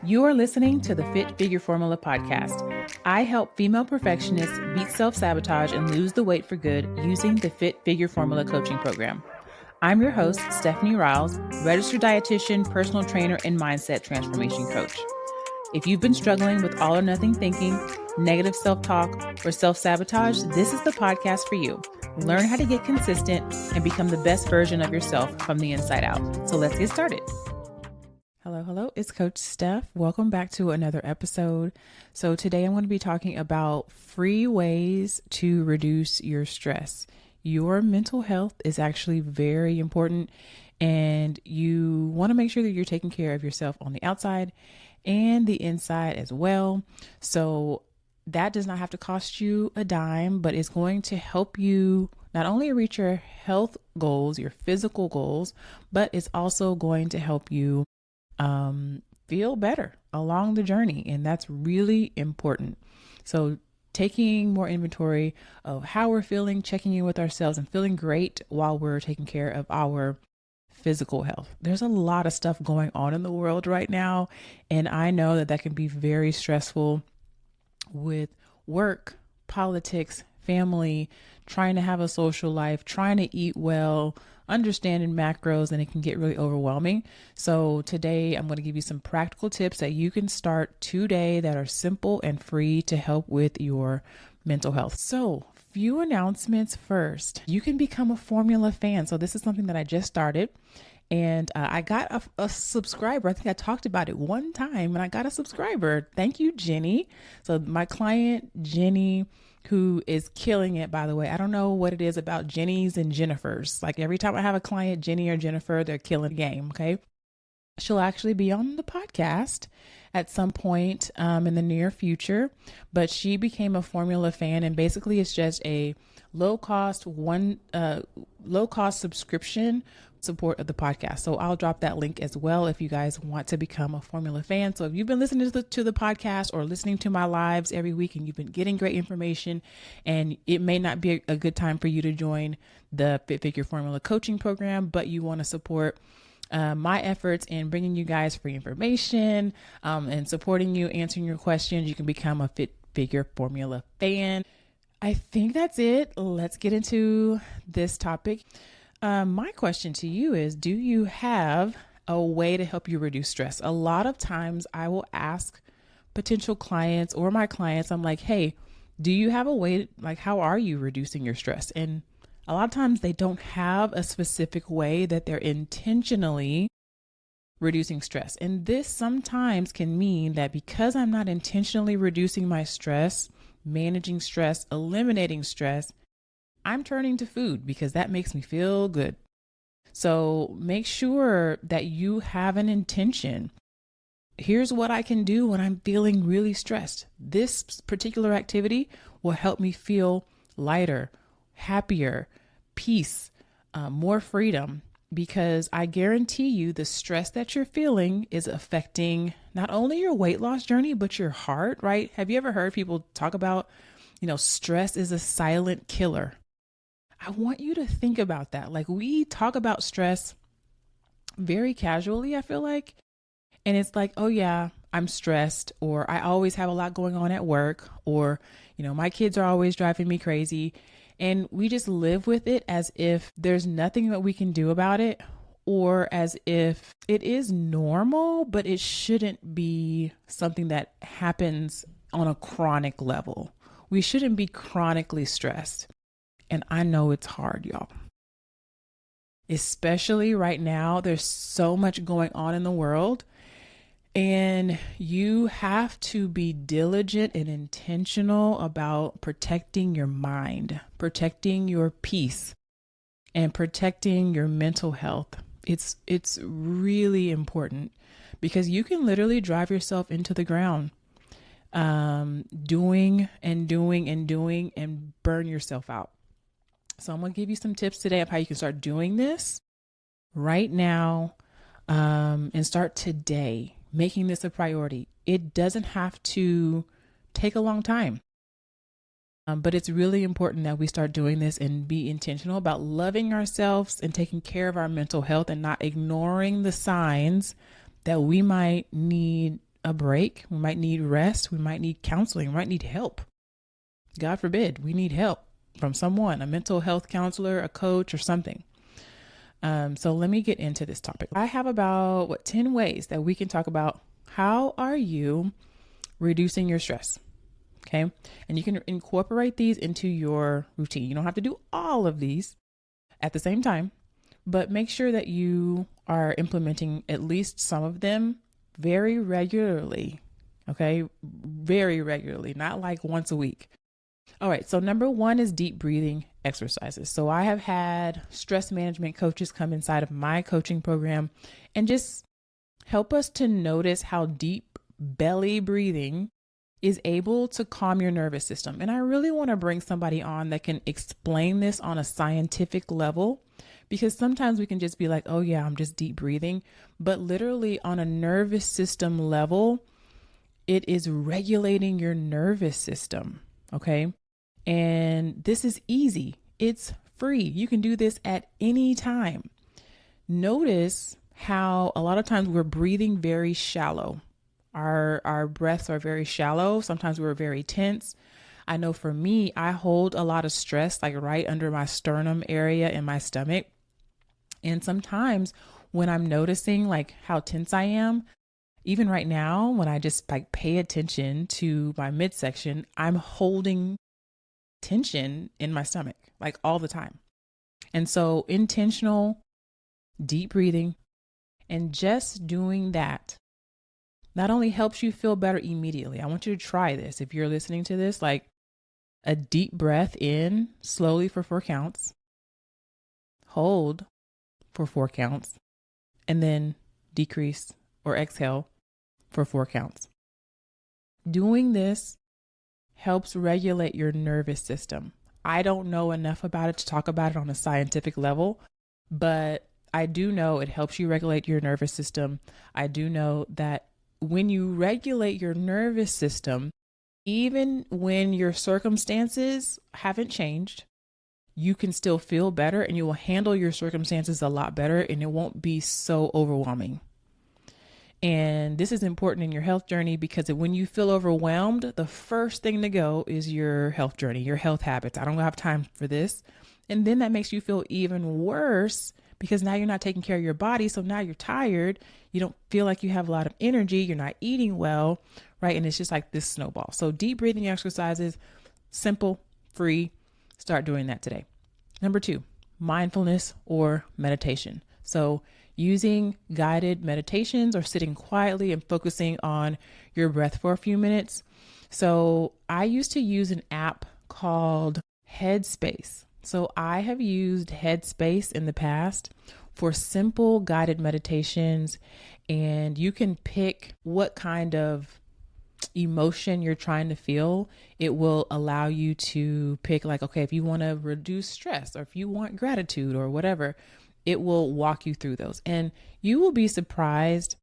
You are listening to the Fit Figure Formula podcast. I help female perfectionists beat self-sabotage and lose the weight for good using the Fit Figure Formula coaching program. I'm your host, Stephanie Riles, registered dietitian, personal trainer, and mindset transformation coach. If you've been struggling with all or nothing thinking, negative self-talk, or self-sabotage, this is the podcast for you. Learn how to get consistent and become the best version of yourself from the inside out. So let's get started. Hello, it's Coach Steph. Welcome back to another episode. So today I'm going to be talking about free ways to reduce your stress. Your mental health is actually very important, and you want to make sure that you're taking care of yourself on the outside and the inside as well. So that does not have to cost you a dime, but it's going to help you not only reach your health goals, your physical goals, but it's also going to help you feel better along the journey. And that's really important. So taking more inventory of how we're feeling, checking in with ourselves and feeling great while we're taking care of our physical health. There's a lot of stuff going on in the world right now. And I know that can be very stressful with work, politics, family, trying to have a social life, trying to eat well, understanding macros, and it can get really overwhelming. So today I'm going to give you some practical tips that you can start today that are simple and free to help with your mental health. So few announcements first. You can become a formula fan. So this is something that I just started. And I got a subscriber. I think I talked about it one time and I got a subscriber. Thank you, Jenny. So my client, Jenny, who is killing it, by the way. I don't know what it is about Jennies and Jennifers. Like every time I have a client, Jenny or Jennifer, they're killing the game. Okay. She'll actually be on the podcast at some point in the near future, but she became a formula fan, and basically it's just a low cost subscription support of the podcast. So I'll drop that link as well if you guys want to become a formula fan. So if you've been listening to the podcast or listening to my lives every week and you've been getting great information, and it may not be a good time for you to join the Fit Figure Formula coaching program, but you want to support my efforts in bringing you guys free information and supporting you, answering your questions, you can become a Fit Figure Formula fan. I think that's it. Let's get into this topic. My question to you is, do you have a way to help you reduce stress? A lot of times I will ask potential clients or my clients, I'm like, hey, do you have a way, like, how are you reducing your stress? And a lot of times they don't have a specific way that they're intentionally reducing stress. And this sometimes can mean that because I'm not intentionally reducing my stress, managing stress, eliminating stress, I'm turning to food because that makes me feel good. So make sure that you have an intention. Here's what I can do when I'm feeling really stressed. This particular activity will help me feel lighter, happier, peace, more freedom, because I guarantee you the stress that you're feeling is affecting not only your weight loss journey, but your heart, right? Have you ever heard people talk about, stress is a silent killer? I want you to think about that. Like, we talk about stress very casually, I feel like. And it's like, oh yeah, I'm stressed, or I always have a lot going on at work, or, my kids are always driving me crazy. And we just live with it as if there's nothing that we can do about it, or as if it is normal, but it shouldn't be something that happens on a chronic level. We shouldn't be chronically stressed. And I know it's hard, y'all. Especially right now, there's so much going on in the world, and you have to be diligent and intentional about protecting your mind, protecting your peace, and protecting your mental health. It's really important because you can literally drive yourself into the ground, doing and burn yourself out. So I'm going to give you some tips today of how you can start doing this right now, and start today, making this a priority. It doesn't have to take a long time. But it's really important that we start doing this and be intentional about loving ourselves and taking care of our mental health and not ignoring the signs that we might need a break. We might need rest. We might need counseling. We might need help. God forbid, we need help from someone, a mental health counselor, a coach, or something. So let me get into this topic. I have about 10 ways that we can talk about how are you reducing your stress. Okay. And you can incorporate these into your routine. You don't have to do all of these at the same time, but make sure that you are implementing at least some of them very regularly. Okay. Very regularly, not like once a week. All right. So number one is deep breathing exercises. So I have had stress management coaches come inside of my coaching program and just help us to notice how deep belly breathing is able to calm your nervous system. And I really want to bring somebody on that can explain this on a scientific level, because sometimes we can just be like, oh yeah, I'm just deep breathing. But literally on a nervous system level, it is regulating your nervous system. Okay. And this is easy. It's free. You can do this at any time. Notice how a lot of times we're breathing very shallow. Our breaths are very shallow. Sometimes we're very tense. I know for me, I hold a lot of stress like right under my sternum area in my stomach. And sometimes when I'm noticing like how tense I am, even right now, when I just like pay attention to my midsection, I'm holding tension in my stomach like all the time. And so intentional deep breathing and just doing that not only helps you feel better immediately. I want you to try this. If you're listening to this, like a deep breath in slowly for 4 counts, hold for 4 counts, and then decrease or exhale for 4 counts. Doing this helps regulate your nervous system. I don't know enough about it to talk about it on a scientific level, but I do know it helps you regulate your nervous system. I do know that when you regulate your nervous system, even when your circumstances haven't changed, you can still feel better and you will handle your circumstances a lot better and it won't be so overwhelming. And this is important in your health journey because when you feel overwhelmed, the first thing to go is your health journey, your health habits. I don't have time for this. And then that makes you feel even worse because now you're not taking care of your body. So now you're tired. You don't feel like you have a lot of energy. You're not eating well, right? And it's just like this snowball. So deep breathing exercises, simple, free. Start doing that today. Number 2, mindfulness or meditation. So using guided meditations or sitting quietly and focusing on your breath for a few minutes. So I used to use an app called Headspace. So I have used Headspace in the past for simple guided meditations, and you can pick what kind of emotion you're trying to feel. It will allow you to pick like, okay, if you want to reduce stress or if you want gratitude or whatever, it will walk you through those. And you will be surprised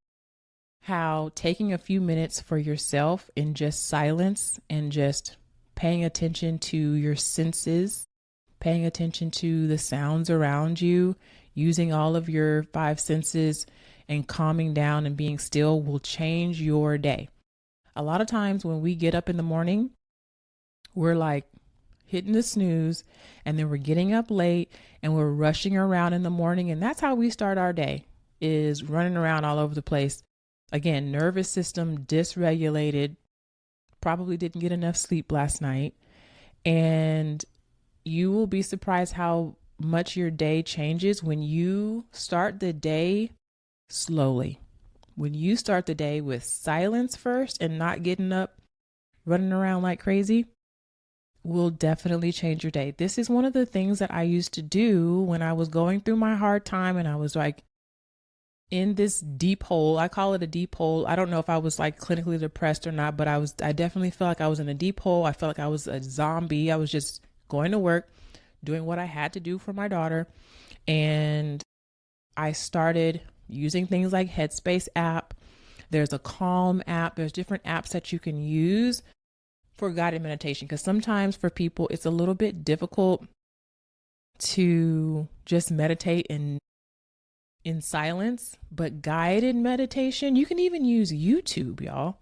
how taking a few minutes for yourself in just silence and just paying attention to your senses, paying attention to the sounds around you, using all of your 5 senses and calming down and being still will change your day. A lot of times when we get up in the morning, we're like hitting the snooze and then we're getting up late and we're rushing around in the morning. And that's how we start our day, is running around all over the place. Again, nervous system dysregulated, probably didn't get enough sleep last night. And you will be surprised how much your day changes when you start the day slowly. When you start the day with silence first and not getting up, running around like crazy, will definitely change your day. This is one of the things that I used to do when I was going through my hard time and I was like in this deep hole. I call it a deep hole. I don't know if I was like clinically depressed or not, but I definitely felt like I was in a deep hole. I felt like I was a zombie. I was just going to work, doing what I had to do for my daughter. And I started using things like Headspace app. There's a Calm app. There's different apps that you can use for guided meditation. Because sometimes for people, it's a little bit difficult to just meditate and in silence, but guided meditation, you can even use YouTube, y'all.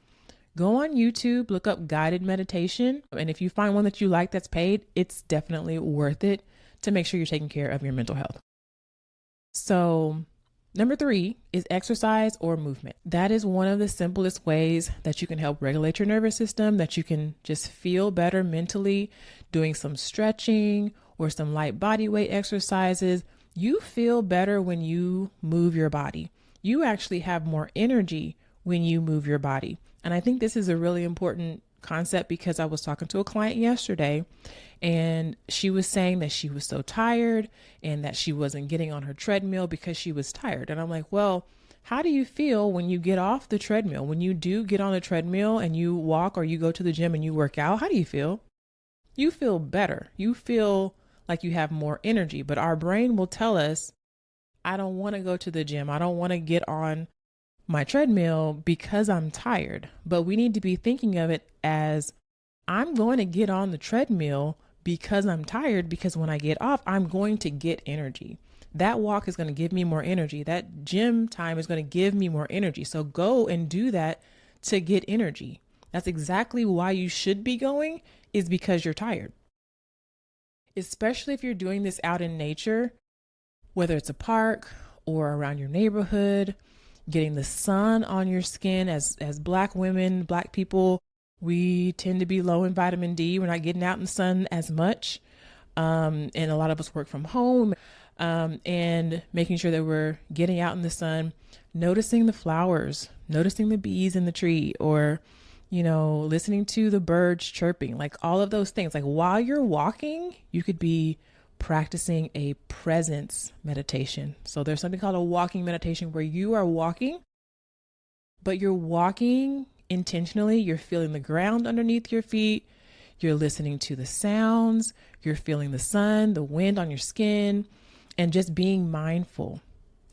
Go on YouTube, look up guided meditation. And if you find one that you like that's paid, it's definitely worth it to make sure you're taking care of your mental health. So, number 3 is exercise or movement. That is one of the simplest ways that you can help regulate your nervous system, that you can just feel better mentally, doing some stretching or some light body weight exercises. You feel better when you move your body. You actually have more energy when you move your body. And I think this is a really important concept because I was talking to a client yesterday and she was saying that she was so tired and that she wasn't getting on her treadmill because she was tired. And I'm like, well, how do you feel when you get off the treadmill? When you do get on the treadmill and you walk or you go to the gym and you work out, how do you feel? You feel better. You feel like you have more energy, but our brain will tell us, I don't want to go to the gym. I don't want to get on my treadmill because I'm tired. But we need to be thinking of it as I'm going to get on the treadmill because I'm tired, because when I get off, I'm going to get energy. That walk is going to give me more energy. That gym time is going to give me more energy. So go and do that to get energy. That's exactly why you should be going, is because you're tired. Especially if you're doing this out in nature, whether it's a park or around your neighborhood, getting the sun on your skin. As Black women, Black people, we tend to be low in vitamin D. We're not getting out in the sun as much. And a lot of us work from home, and making sure that we're getting out in the sun, noticing the flowers, noticing the bees in the tree, or, listening to the birds chirping, like all of those things. Like while you're walking, you could be practicing a presence meditation. So there's something called a walking meditation where you are walking, but you're walking intentionally. You're feeling the ground underneath your feet. You're listening to the sounds. You're feeling the sun, the wind on your skin, and just being mindful.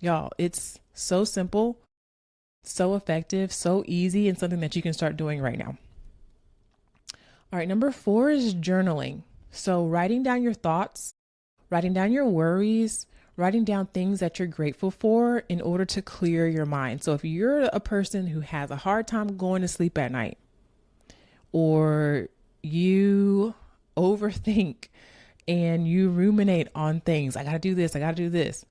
Y'all, it's so simple, so effective, so easy, and something that you can start doing right now. All right, number 4 is journaling. So writing down your thoughts, writing down your worries, writing down things that you're grateful for in order to clear your mind. So if you're a person who has a hard time going to sleep at night, or you overthink and you ruminate on things, I got to do this, I got to do this,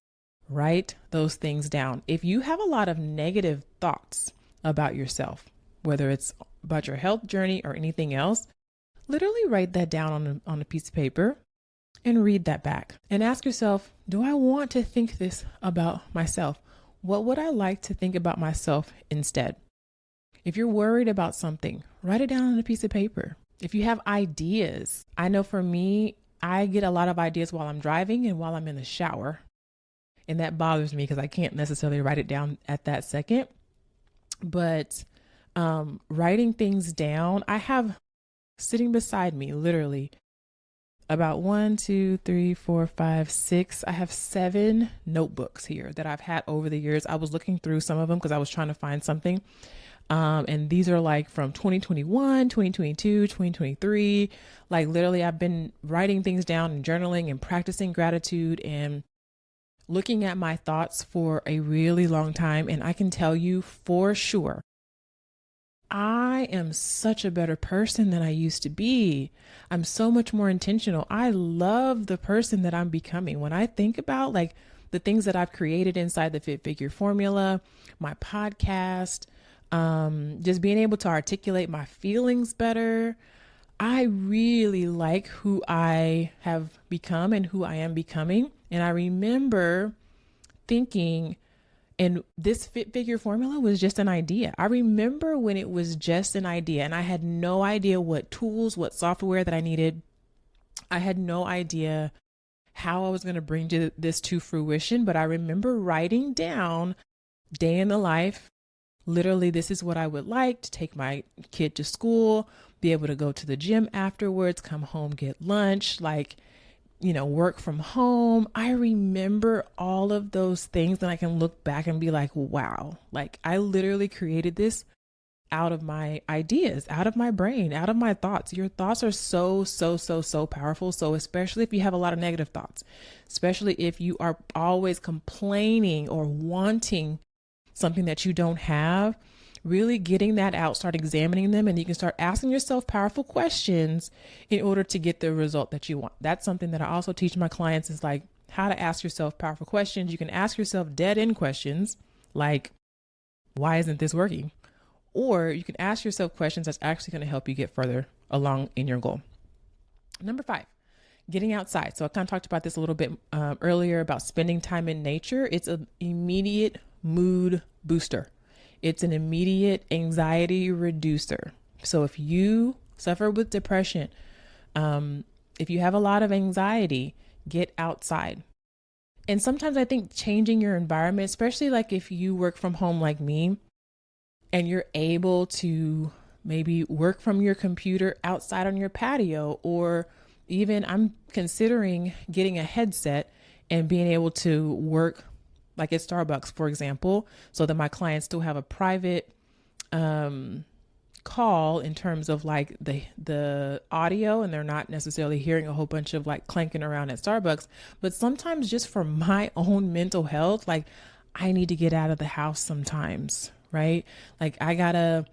write those things down. If you have a lot of negative thoughts about yourself, whether it's about your health journey or anything else, literally write that down on a piece of paper and read that back and ask yourself, do I want to think this about myself? What would I like to think about myself instead? If you're worried about something, write it down on a piece of paper. If you have ideas, I know for me, I get a lot of ideas while I'm driving and while I'm in the shower. And that bothers me because I can't necessarily write it down at that second. But writing things down, I have sitting beside me, literally, about 1, 2, 3, 4, 5, 6. I have 7 notebooks here that I've had over the years. I was looking through some of them because I was trying to find something. And these are like from 2021, 2022, 2023. Like literally, I've been writing things down and journaling and practicing gratitude and looking at my thoughts for a really long time. And I can tell you for sure, I am such a better person than I used to be. I'm so much more intentional. I love the person that I'm becoming. When I think about like the things that I've created inside the Fit Figure Formula, my podcast, just being able to articulate my feelings better, I really like who I have become and who I am becoming. And I remember thinking, and this Fit Figure Formula was just an idea. I remember when it was just an idea and I had no idea what tools, what software that I needed. I had no idea how I was going to bring this to fruition, but I remember writing down day in the life. Literally, this is what I would like to take my kid to school, be able to go to the gym afterwards, come home, get lunch, work from home. I remember all of those things and I can look back and be like, wow, like I literally created this out of my ideas, out of my brain, out of my thoughts. Your thoughts are so powerful. So especially if you have a lot of negative thoughts, especially if you are always complaining or wanting something that you don't have, really getting that out, start examining them, and you can start asking yourself powerful questions in order to get the result that you want. That's something that I also teach my clients, is like how to ask yourself powerful questions. You can ask yourself dead end questions like, why isn't this working? Or you can ask yourself questions that's actually going to help you get further along in your goal. Number 5, getting outside. So I kind of talked about this a little bit earlier about spending time in nature. It's an immediate mood booster. It's an immediate anxiety reducer. So if you suffer with depression, if you have a lot of anxiety, get outside. And sometimes I think changing your environment, especially like if you work from home like me, and you're able to maybe work from your computer outside on your patio, or even I'm considering getting a headset and being able to work like at Starbucks, for example, so that my clients still have a private call in terms of like the audio, and they're not necessarily hearing a whole bunch of like clanking around at Starbucks. But sometimes just for my own mental health, like I need to get out of the house sometimes, right? Like I gotta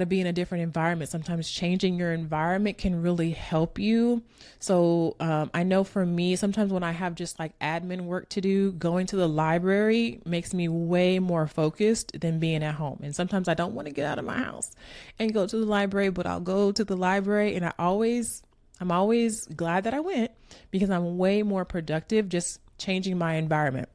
be in a different environment. Sometimes changing your environment can really help you. So I know for me, sometimes when I have just like admin work to do, going to the library makes me way more focused than being at home. And sometimes I don't want to get out of my house and go to the library, but I'll go to the library, and I'm always glad that I went, because I'm way more productive just changing my environment.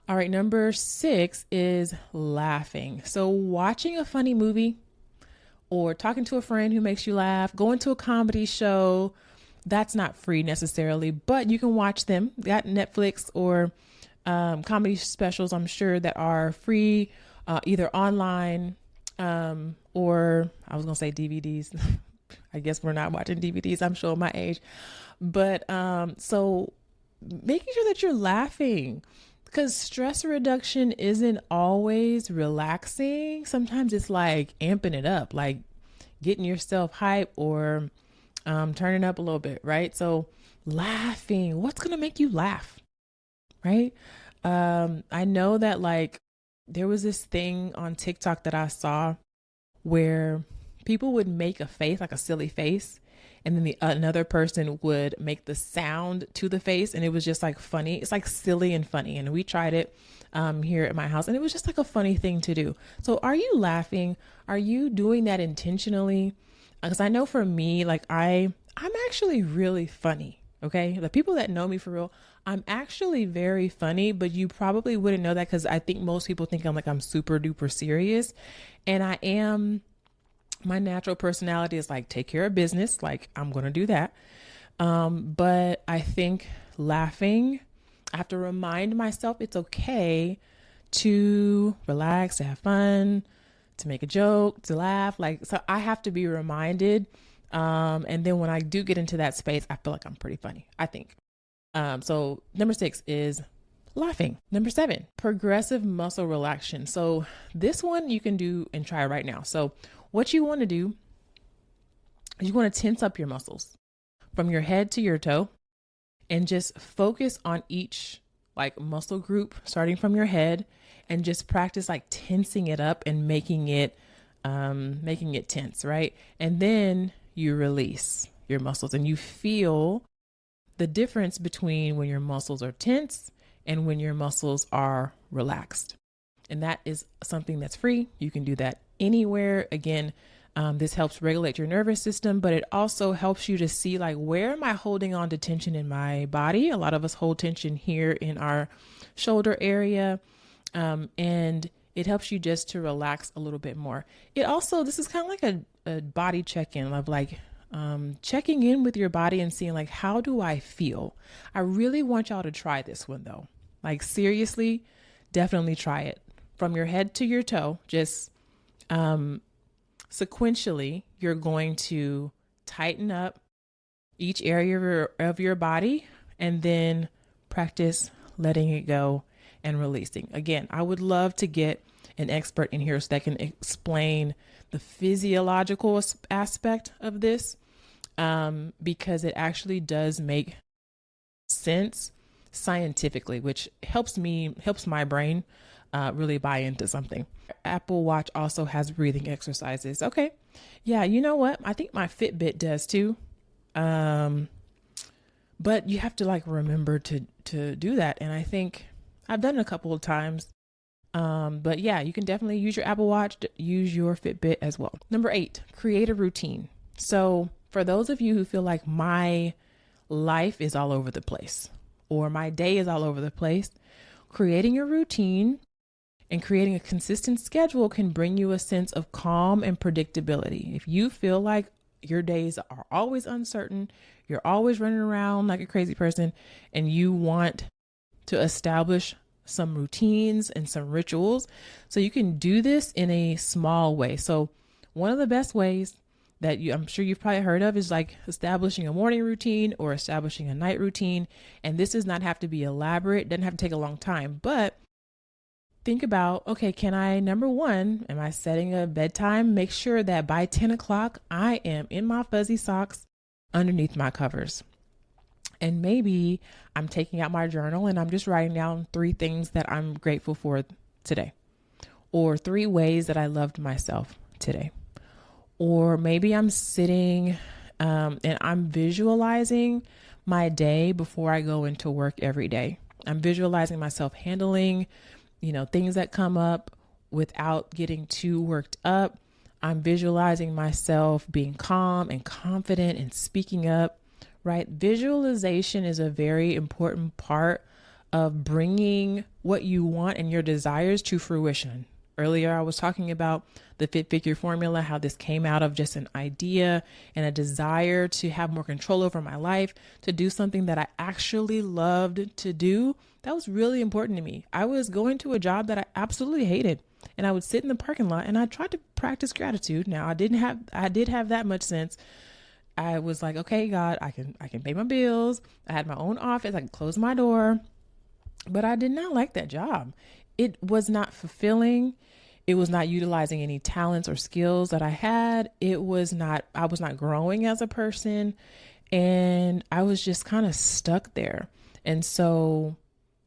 All right, number 6 is laughing. So watching a funny movie or talking to a friend who makes you laugh, going to a comedy show, that's not free necessarily, but you can watch them. They got Netflix or comedy specials, I'm sure, that are free, either online or I was going to say DVDs. I guess we're not watching DVDs. I'm showing my age. But so making sure that you're laughing, because stress reduction isn't always relaxing. Sometimes it's like amping it up, like getting yourself hype or turning up a little bit, right? So laughing, what's going to make you laugh, right? I know that like there was this thing on TikTok that I saw where people would make a face, like a silly face, and then another person would make the sound to the face, and it was just like funny. It's like silly and funny. And we tried it here at my house, and it was just like a funny thing to do. So are you laughing? Are you doing that intentionally? Because I know for me, like I'm actually really funny. Okay. The people that know me for real, I'm actually very funny, but you probably wouldn't know that because I think most people think I'm super duper serious. And I am. My natural personality is like, take care of business. Like I'm going to do that. But I think laughing, I have to remind myself it's okay to relax, to have fun, to make a joke, to laugh. Like, so I have to be reminded. And then when I do get into that space, I feel like I'm pretty funny, I think. So number 6 is laughing. Number 7, progressive muscle relaxation. So this one you can do and try right now. So what you want to do is you want to tense up your muscles from your head to your toe and just focus on each like muscle group starting from your head, and just practice like tensing it up and making it tense, right? And then you release your muscles and you feel the difference between when your muscles are tense and when your muscles are relaxed. And that is something that's free. You can do that anywhere. Again, this helps regulate your nervous system, but it also helps you to see like, where am I holding on to tension in my body? A lot of us hold tension here in our shoulder area. And it helps you just to relax a little bit more. It also, this is kind of like a body check-in of like, checking in with your body and seeing like, how do I feel? I really want y'all to try this one though. Like seriously, definitely try it from your head to your toe. Just, sequentially, you're going to tighten up each area of your body and then practice letting it go and releasing. Again, I would love to get an expert in here that can explain the physiological aspect of this, because it actually does make sense scientifically, which helps my brain really buy into something. Apple Watch also has breathing exercises. Okay. Yeah, you know what? I think my Fitbit does too. But you have to like remember to do that. And I think I've done it a couple of times. But yeah, you can definitely use your Apple Watch, use your Fitbit as well. Number 8, create a routine. So for those of you who feel like my life is all over the place or my day is all over the place, creating a routine and creating a consistent schedule can bring you a sense of calm and predictability. If you feel like your days are always uncertain, you're always running around like a crazy person, and you want to establish some routines and some rituals, so you can do this in a small way. So one of the best ways that I'm sure you've probably heard of is like establishing a morning routine or establishing a night routine. And this does not have to be elaborate, doesn't have to take a long time, but think about, okay, can I, number one, am I setting a bedtime? Make sure that by 10 o'clock, I am in my fuzzy socks underneath my covers. And maybe I'm taking out my journal and I'm just writing down 3 things that I'm grateful for today, or 3 ways that I loved myself today. Or maybe I'm sitting and I'm visualizing my day before I go into work every day. I'm visualizing myself handling things that come up without getting too worked up. I'm visualizing myself being calm and confident and speaking up, right? Visualization is a very important part of bringing what you want and your desires to fruition. Earlier, I was talking about the Fit Figure formula, how this came out of just an idea and a desire to have more control over my life, to do something that I actually loved to do. That was really important to me. I was going to a job that I absolutely hated, and I would sit in the parking lot and I tried to practice gratitude. Now, I did have that much sense. I was like, okay, God, I can pay my bills. I had my own office. I could close my door, but I did not like that job. It was not fulfilling. It was not utilizing any talents or skills that I had. I was not growing as a person, and I was just kind of stuck there. And so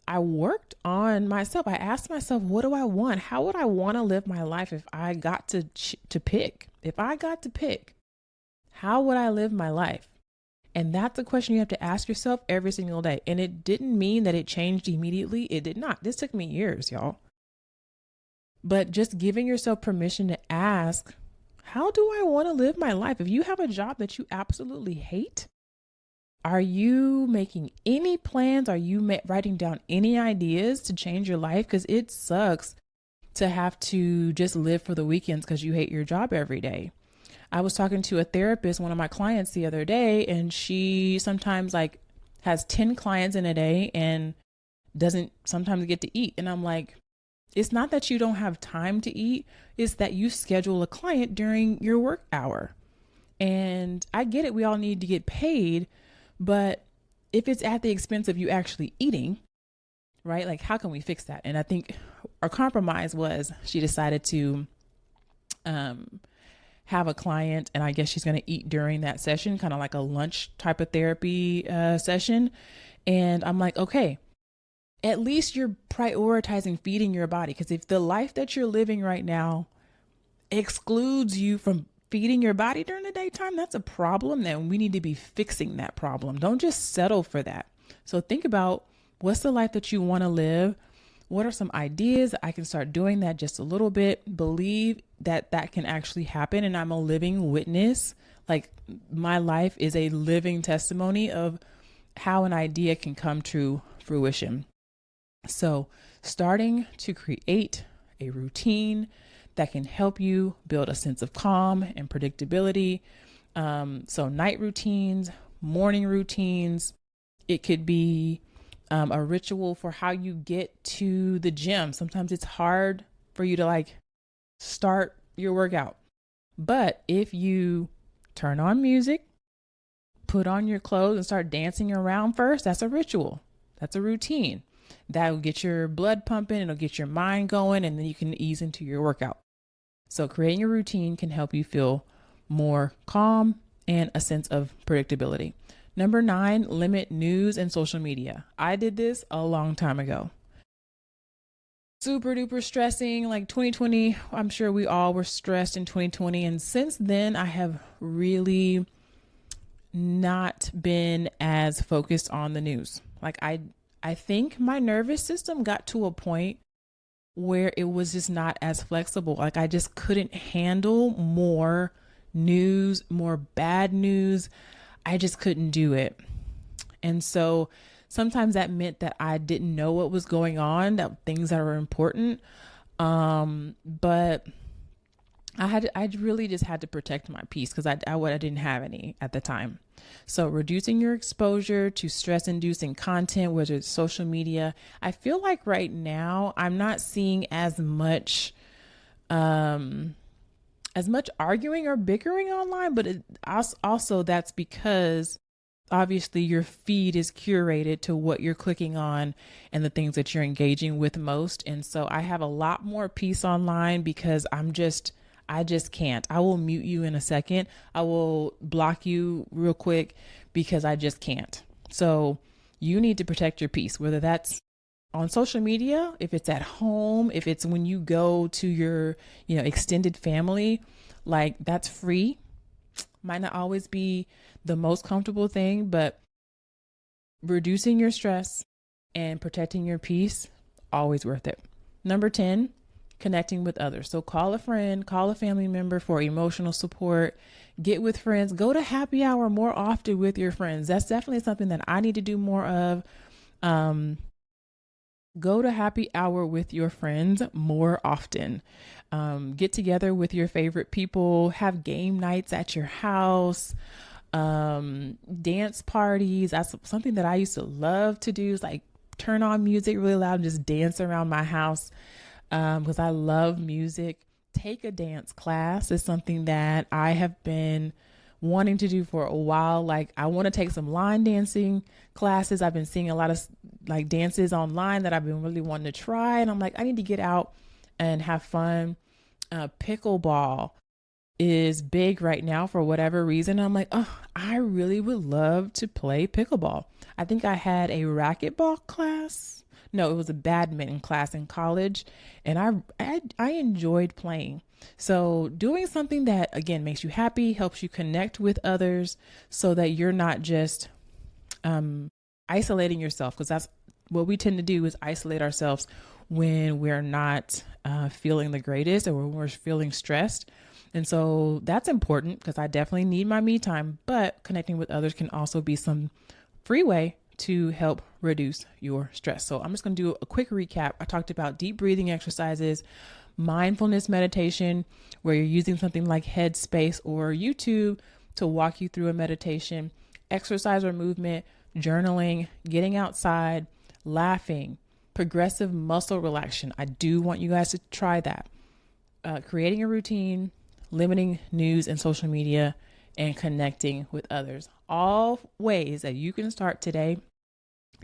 I worked on myself. I asked myself, what do I want? How would I want to live my life if I got to pick? If I got to pick, how would I live my life? And that's a question you have to ask yourself every single day. And it didn't mean that it changed immediately. It did not. This took me years, y'all. But just giving yourself permission to ask, how do I want to live my life? If you have a job that you absolutely hate, are you making any plans? Are you writing down any ideas to change your life? Because it sucks to have to just live for the weekends because you hate your job every day. I was talking to a therapist, one of my clients the other day, and she sometimes has 10 clients in a day and doesn't sometimes get to eat. And I'm like, it's not that you don't have time to eat. It's that you schedule a client during your work hour. And I get it. We all need to get paid. But if it's at the expense of you actually eating, right? Like, how can we fix that? And I think our compromise was she decided to have a client, and I guess she's going to eat during that session, kind of like a lunch type of therapy session. And I'm like, okay, at least you're prioritizing feeding your body. Because if the life that you're living right now excludes you from feeding your body during the daytime, that's a problem. Then we need to be fixing that problem. Don't just settle for that. So think about, what's the life that you want to live? What are some ideas? I can start doing that just a little bit. Believe that that can actually happen. And I'm a living witness. Like, my life is a living testimony of how an idea can come to fruition. So starting to create a routine that can help you build a sense of calm and predictability. So night routines, morning routines. It could be a ritual for how you get to the gym. Sometimes it's hard for you to start your workout. But if you turn on music, put on your clothes and start dancing around first, that's a ritual. That's a routine. that will get your blood pumping, it'll get your mind going, and then you can ease into your workout. So creating a routine can help you feel more calm and a sense of predictability. Number 9, limit news and social media. I did this a long time ago. Super duper stressing, like 2020. I'm sure we all were stressed in 2020. And since then, I have really not been as focused on the news. Like I think my nervous system got to a point where it was just not as flexible. Like I just couldn't handle more news, more bad news. I just couldn't do it. And so sometimes that meant that I didn't know what was going on, that things that were important. But I really just had to protect my peace because I didn't have any at the time. So reducing your exposure to stress-inducing content, whether it's social media. I feel like right now I'm not seeing as much arguing or bickering online, but also that's because obviously your feed is curated to what you're clicking on and the things that you're engaging with most. And so I have a lot more peace online because I just can't. I will mute you in a second. I will block you real quick because I just can't. So you need to protect your peace, whether that's on social media, if it's at home, if it's when you go to your, extended family, like that's free. Might not always be the most comfortable thing, but reducing your stress and protecting your peace, always worth it. Number 10, connecting with others. So call a friend, call a family member for emotional support, get with friends, go to happy hour more often with your friends. That's definitely something that I need to do more of. Go to happy hour with your friends more often. Get together with your favorite people, have game nights at your house, dance parties. That's something that I used to love to do, is like turn on music really loud and just dance around my house. Because I love music. Take a dance class is something that I have been wanting to do for a while. Like I want to take some line dancing classes. I've been seeing a lot of like dances online that I've been really wanting to try. And I'm like, I need to get out and have fun. Pickleball is big right now for whatever reason. I'm like, oh, I really would love to play pickleball. I think I had a racquetball class. No, it was a badminton class in college, and I enjoyed playing. So doing something that, again, makes you happy, helps you connect with others so that you're not just isolating yourself, because that's what we tend to do, is isolate ourselves when we're not feeling the greatest or when we're feeling stressed. And so that's important because I definitely need my me time, but connecting with others can also be some free way to help reduce your stress. So I'm just going to do a quick recap. I talked about deep breathing exercises, mindfulness meditation, where you're using something like Headspace or YouTube to walk you through a meditation, exercise or movement, journaling, getting outside, laughing, progressive muscle relaxation. I do want you guys to try that. Creating a routine, limiting news and social media, and connecting with others. All ways that you can start today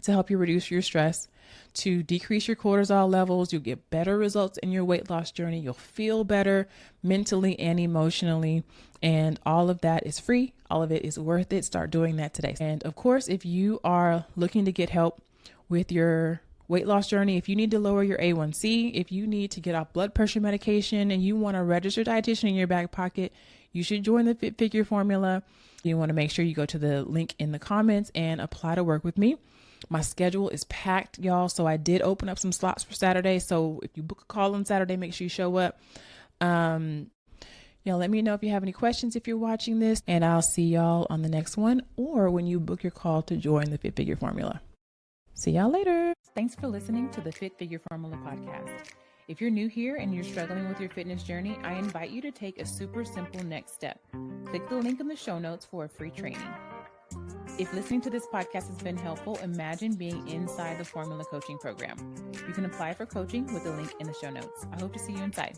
to help you reduce your stress, to decrease your cortisol levels. You'll get better results in your weight loss journey. You'll feel better mentally and emotionally. And all of that is free. All of it is worth it. Start doing that today. And of course, if you are looking to get help with your weight loss journey, if you need to lower your A1C, if you need to get off blood pressure medication and you want a registered dietitian in your back pocket, you should join the Fit Figure Formula. You want to make sure you go to the link in the comments and apply to work with me. My schedule is packed, y'all. So I did open up some slots for Saturday. So if you book a call on Saturday, make sure you show up. Let me know if you have any questions if you're watching this, and I'll see y'all on the next one or when you book your call to join the Fit Figure Formula. See y'all later. Thanks for listening to the Fit Figure Formula podcast. If you're new here and you're struggling with your fitness journey, I invite you to take a super simple next step. Click the link in the show notes for a free training. If listening to this podcast has been helpful, imagine being inside the Formula Coaching Program. You can apply for coaching with the link in the show notes. I hope to see you inside.